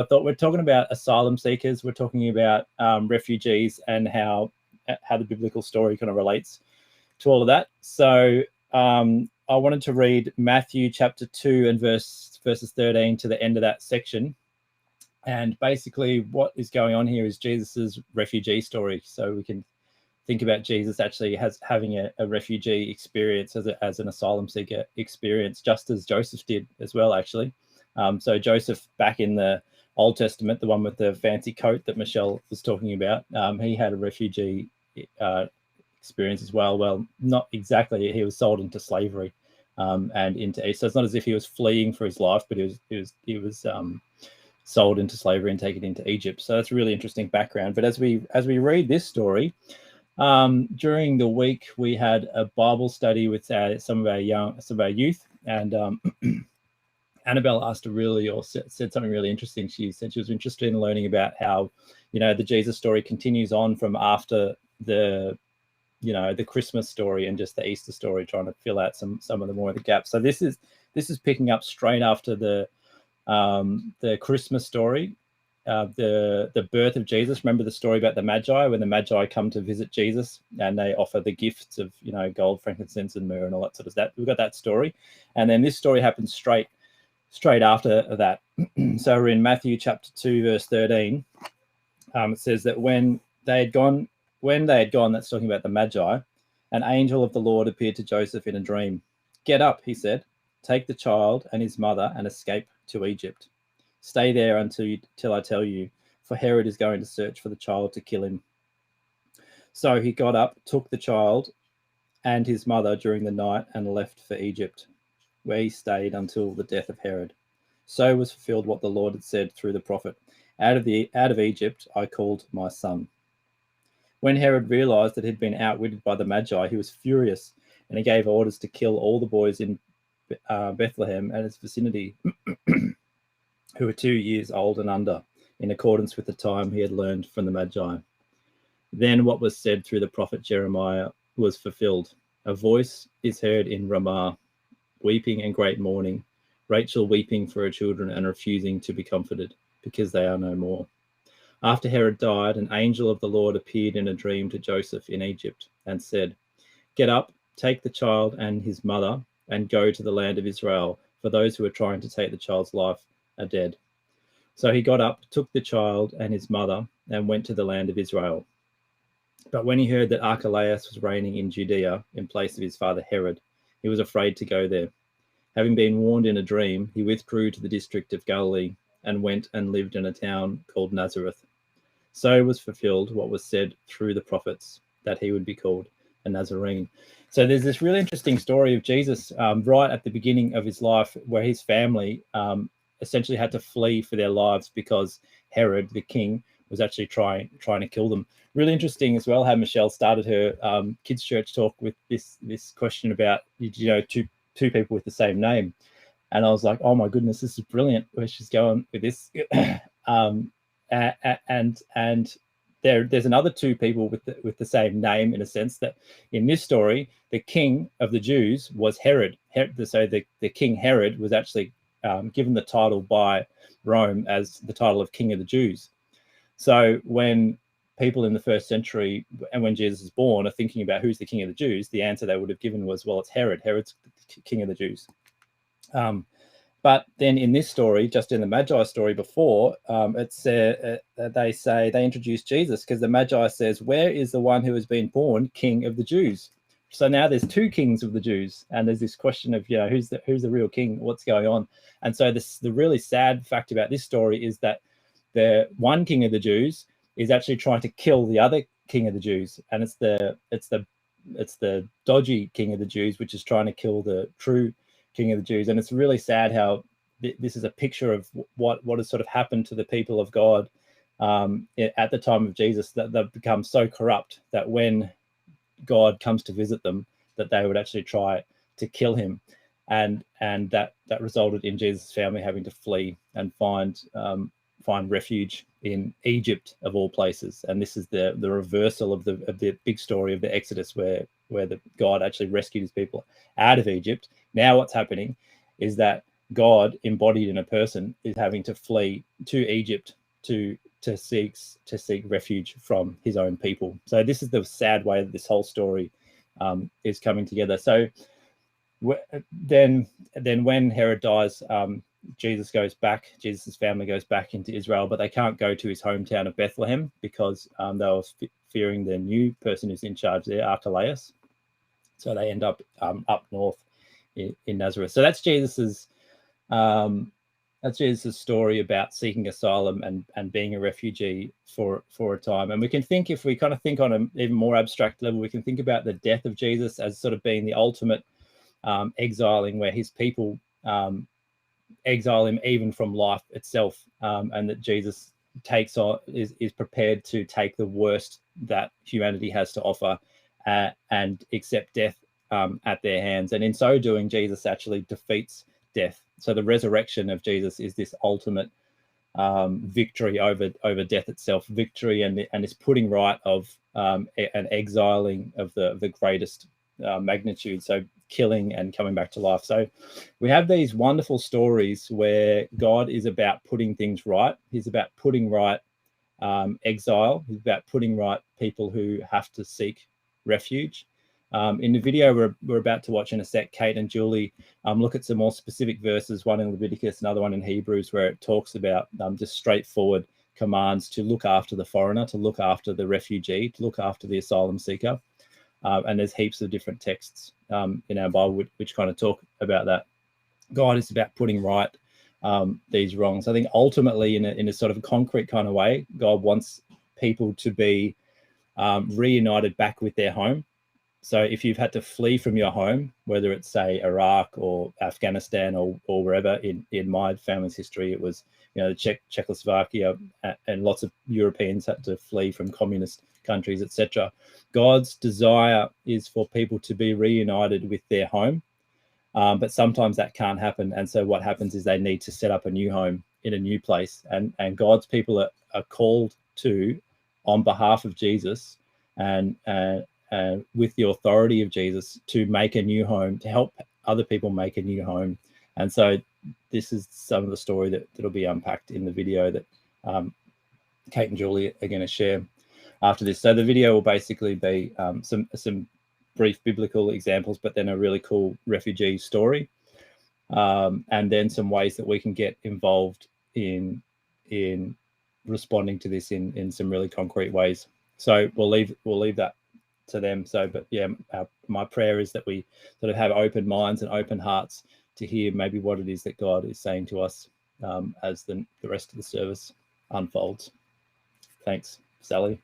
I thought we're talking about asylum seekers, we're talking about refugees, and how the biblical story kind of relates to all of that. So I wanted to read Matthew chapter 2 and verses 13 to the end of that section. And basically what is going on here is Jesus's refugee story. So we can think about Jesus actually having a refugee experience as an asylum seeker experience, just as Joseph did as well, actually. So Joseph, back in the Old Testament, the one with the fancy coat that Michelle was talking about, he had a refugee experience as well. Well, not exactly. He was sold into slavery and into. So it's not as if he was fleeing for his life, but he was sold into slavery and taken into Egypt. So that's a really interesting background. But as we read this story, during the week we had a Bible study with some of our youth, and Annabelle asked said something really interesting. She said she was interested in learning about how, the Jesus story continues on from after the Christmas story and just the Easter story, trying to fill out some of the more of the gaps. So this is picking up straight after the Christmas story, the birth of Jesus. Remember the story about the Magi, when the Magi come to visit Jesus and they offer the gifts of gold, frankincense, and myrrh and all that sort of stuff. We've got that story, and then this story happens straight after that. So we're in Matthew chapter 2 verse 13. It says that when they had gone, that's talking about the Magi, an angel of the Lord appeared to Joseph in a dream. "Get up," he said, "take the child and his mother and escape to Egypt. Stay there till I tell you, for Herod is going to search for the child to kill him." So he got up, took the child and his mother during the night, and left for Egypt, where he stayed until the death of Herod. So was fulfilled what the Lord had said through the prophet, out of Egypt I called my son." When Herod realized that he'd been outwitted by the Magi, he was furious, and he gave orders to kill all the boys in Bethlehem and its vicinity who were 2 years old and under, in accordance with the time he had learned from the Magi. Then what was said through the prophet Jeremiah was fulfilled. "A voice is heard in Ramah, weeping and great mourning, Rachel weeping for her children and refusing to be comforted, because they are no more." After Herod died, an angel of the Lord appeared in a dream to Joseph in Egypt and said, "Get up, take the child and his mother, and go to the land of Israel, for those who are trying to take the child's life are dead." So he got up, took the child and his mother, and went to the land of Israel. But when he heard that Archelaus was reigning in Judea in place of his father Herod, he was afraid to go there. Having been warned in a dream, he withdrew to the district of Galilee and went and lived in a town called Nazareth. So was fulfilled what was said through the prophets, that he would be called a Nazarene. So there's this really interesting story of Jesus right at the beginning of his life, where his family essentially had to flee for their lives because Herod, the king, was actually trying to kill them. Really interesting as well how Michelle started her kids' church talk with this question about two people with the same name, and I was like, oh my goodness, this is brilliant where she's going with this. And there's another two people with the same name, in a sense, that in this story the king of the Jews was Herod. So the king Herod was actually given the title by Rome as the title of King of the Jews. So when people in the first century, and when Jesus is born, are thinking about who's the King of the Jews, the answer they would have given was, well, it's Herod. Herod's the King of the Jews. But then in this story, just in the Magi story before, they introduce Jesus, because the Magi says, "Where is the one who has been born King of the Jews?" So now there's two kings of the Jews, and there's this question of who's the real king, what's going on. And so the really sad fact about this story is that the one king of the Jews is actually trying to kill the other king of the Jews, and it's the dodgy king of the Jews which is trying to kill the true King of the Jews. And it's really sad how this is a picture of what has sort of happened to the people of God at the time of Jesus, that they've become so corrupt that when God comes to visit them, that they would actually try to kill him, and that resulted in Jesus' family having to flee and find refuge in Egypt, of all places. And this is the reversal of the big story of the Exodus, where God actually rescued his people out of Egypt. Now what's happening is that God embodied in a person is having to flee to Egypt to seek refuge from his own people. So this is the sad way that this whole story is coming together. So then when Herod dies, Jesus' family goes back into Israel, but they can't go to his hometown of Bethlehem because they were fearing the new person who's in charge there, Archelaus. So they end up up north in Nazareth. So that's Jesus's story about seeking asylum and being a refugee for a time. And we can think, if we kind of think on an even more abstract level, we can think about the death of Jesus as sort of being the ultimate exiling, where his people exile him even from life itself, and that Jesus is prepared to take the worst that humanity has to offer and accept death at their hands. And in so doing, Jesus actually defeats death. So the resurrection of Jesus is this ultimate victory over death itself, victory and this putting right of an exiling of the greatest magnitude, so killing and coming back to life. So we have these wonderful stories where God is about putting things right. He's about putting right exile. He's about putting right people who have to seek refuge. In the video we're about to watch in a sec, Kate and Julie look at some more specific verses, one in Leviticus, another one in Hebrews, where it talks about just straightforward commands to look after the foreigner, to look after the refugee, to look after the asylum seeker. And there's heaps of different texts in our Bible which kind of talk about that. God is about putting right these wrongs. I think ultimately, in a sort of concrete kind of way, God wants people to be reunited back with their home. So if you've had to flee from your home, whether it's, say, Iraq or Afghanistan or wherever, in my family's history, it was, Czechoslovakia, and lots of Europeans had to flee from communist countries, etc. God's desire is for people to be reunited with their home, but sometimes that can't happen. And so what happens is they need to set up a new home in a new place. And God's people are called to, on behalf of Jesus and with the authority of Jesus, to make a new home, to help other people make a new home. And so this is some of the story that'll be unpacked in the video that Kate and Julie are going to share after this. So the video will basically be some brief biblical examples, but then a really cool refugee story, and then some ways that we can get involved in responding to this in some really concrete ways. So we'll leave that to them. So, but yeah, my prayer is that we sort of have open minds and open hearts to hear maybe what it is that God is saying to us as the rest of the service unfolds. Thanks, Sally.